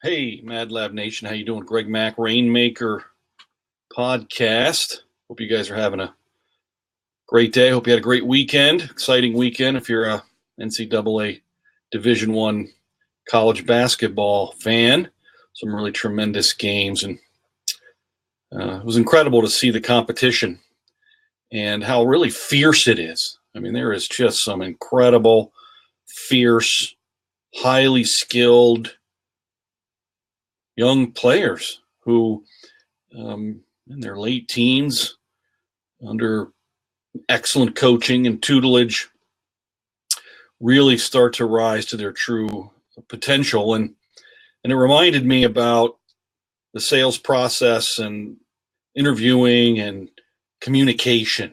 Hey, MadLab Nation, how you doing? Greg Mack, Rainmaker podcast. Hope you guys are having a great day. Hope you had a great weekend, exciting weekend. If you're a NCAA Division I college basketball fan, some really tremendous games, and it was incredible to see the competition and how really fierce it is. I mean, there is just some incredible, fierce, highly skilled young players who, in their late teens, under excellent coaching and tutelage, really start to rise to their true potential. And it reminded me about the sales process and interviewing and communication,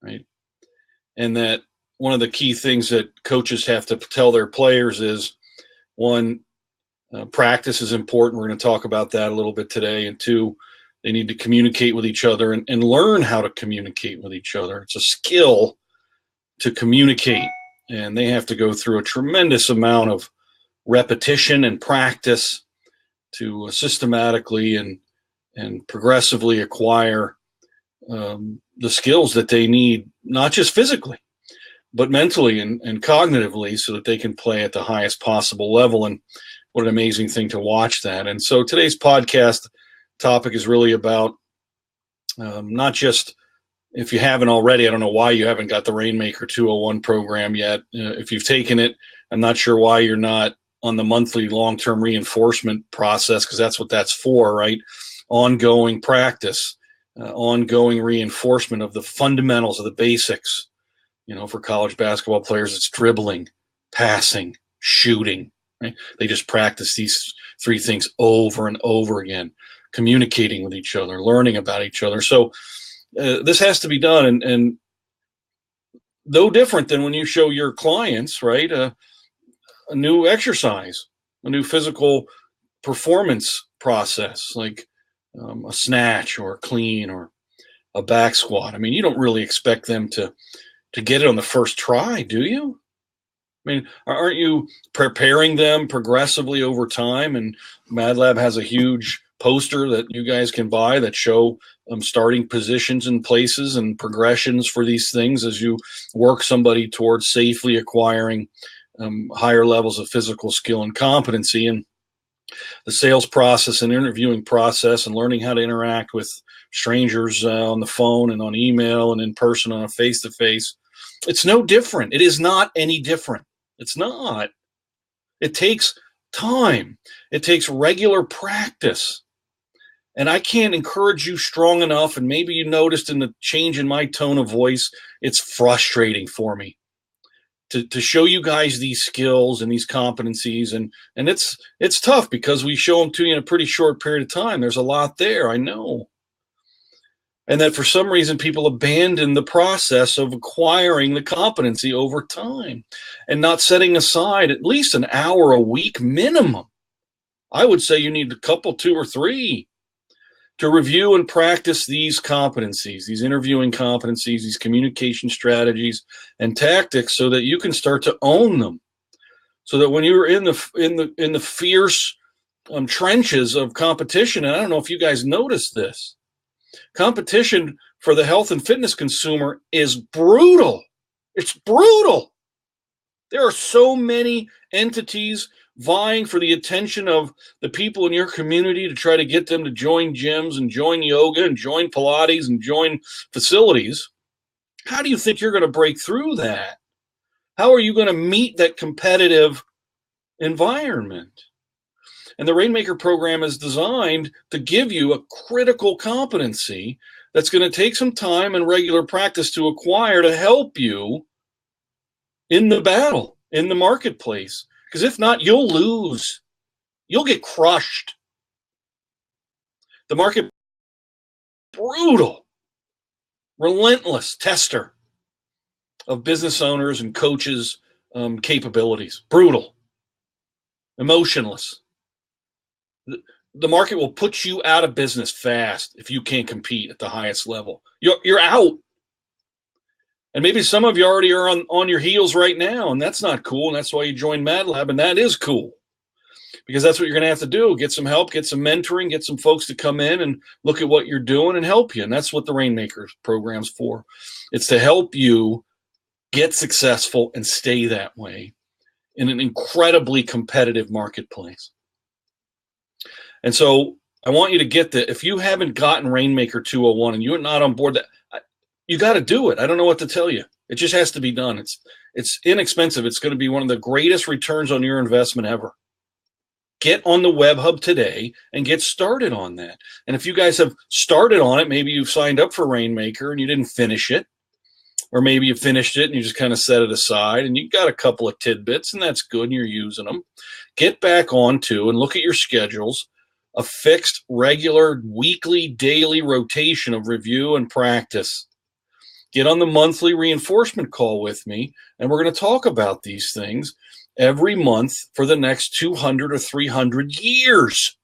right? And that one of the key things that coaches have to tell their players is, one, practice is important. We're going to talk about that a little bit today. And two, they need to communicate with each other and learn how to communicate with each other. It's a skill to communicate, and they have to go through a tremendous amount of repetition and practice to systematically and progressively acquire the skills that they need, not just physically, but mentally and cognitively, so that they can play at the highest possible level. And what an amazing thing to watch that. And so today's podcast topic is really about not just, if you haven't already, I don't know why you haven't got the Rainmaker 201 program yet. If you've taken it, I'm not sure why you're not on the monthly long-term reinforcement process, because that's what that's for, right? Ongoing practice, ongoing reinforcement of the fundamentals of the basics. You know, for college basketball players, it's dribbling, passing, shooting. Right? They just practice these three things over and over again, communicating with each other, learning about each other. So this has to be done, and no different than when you show your clients, right, a new exercise, a new physical performance process, like a snatch or a clean or a back squat. I mean, you don't really expect them to get it on the first try, do you? I mean, aren't you preparing them progressively over time? And MadLab has a huge poster that you guys can buy that show starting positions and places and progressions for these things as you work somebody towards safely acquiring higher levels of physical skill and competency. And the sales process and interviewing process and learning how to interact with strangers on the phone and on email and in person on a face-to-face, it's no different. It is not any different. It's not. It takes time. It takes regular practice. And I can't encourage you strong enough, and maybe you noticed in the change in my tone of voice, it's frustrating for me to show you guys these skills and these competencies. And it's tough because we show them to you in a pretty short period of time. There's a lot there, I know. And that for some reason, people abandon the process of acquiring the competency over time and not setting aside at least an hour a week minimum. I would say you need a couple, 2 or 3, to review and practice these competencies, these interviewing competencies, these communication strategies and tactics, so that you can start to own them. So that when you're in the fierce trenches of competition, and I don't know if you guys noticed this, competition for the health and fitness consumer is brutal. It's brutal. There are so many entities vying for the attention of the people in your community to try to get them to join gyms and join yoga and join Pilates and join facilities. How do you think you're going to break through that? How are you going to meet that competitive environment? And the Rainmaker program is designed to give you a critical competency that's going to take some time and regular practice to acquire to help you in the battle, in the marketplace. Because if not, you'll lose. You'll get crushed. The market, brutal, relentless tester of business owners and coaches' capabilities. Brutal, emotionless. The market will put you out of business fast if you can't compete at the highest level. You're out. And maybe some of you already are on your heels right now, and that's not cool, and that's why you joined MadLab, and that is cool. because that's what you're going to have to do. Get some help, get some mentoring, get some folks to come in and look at what you're doing and help you. And that's what the Rainmaker program's for. It's to help you get successful and stay that way in an incredibly competitive marketplace. And so I want you to get that. If you haven't gotten Rainmaker 201 and you're not on board, that you got to do it. I don't know what to tell you. It just has to be done. It's inexpensive. It's going to be one of the greatest returns on your investment ever. Get on the Web Hub today and get started on that. And if you guys have started on it, maybe you've signed up for Rainmaker and you didn't finish it, or maybe you finished it and you just kind of set it aside and you got a couple of tidbits and that's good and you're using them. Get back onto and look at your schedules, a fixed, regular, weekly, daily rotation of review and practice. Get on the monthly reinforcement call with me, and we're going to talk about these things every month for the next 200 or 300 years.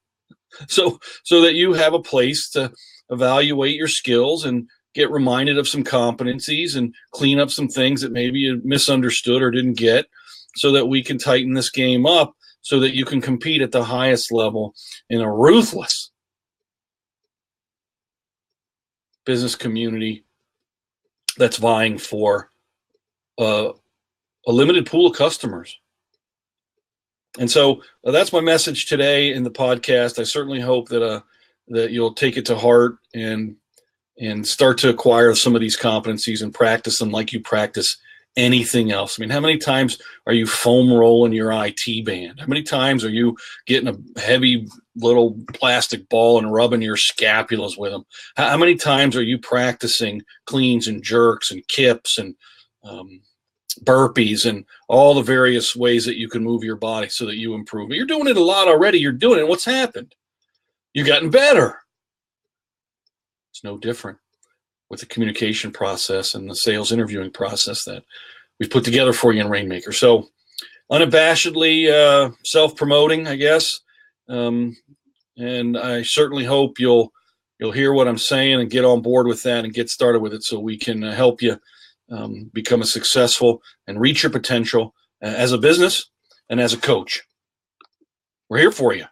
So that you have a place to evaluate your skills and get reminded of some competencies and clean up some things that maybe you misunderstood or didn't get, so that we can tighten this game up so that you can compete at the highest level in a ruthless business community that's vying for a limited pool of customers. And so that's my message today in the podcast. I certainly hope that you'll take it to heart and start to acquire some of these competencies and practice them like you practice anything else. I mean, how many times are you foam rolling your IT band? How many times are you getting a heavy little plastic ball and rubbing your scapulas with them? How many times are you practicing cleans and jerks and kips and burpees and all the various ways that you can move your body so that you improve? You're doing it a lot already. You're doing it. What's happened? You've gotten better. It's no different with the communication process and the sales interviewing process that we've put together for you in Rainmaker. So unabashedly self-promoting, I guess. And I certainly hope you'll hear what I'm saying and get on board with that and get started with it so we can help you become a successful and reach your potential as a business and as a coach. We're here for you.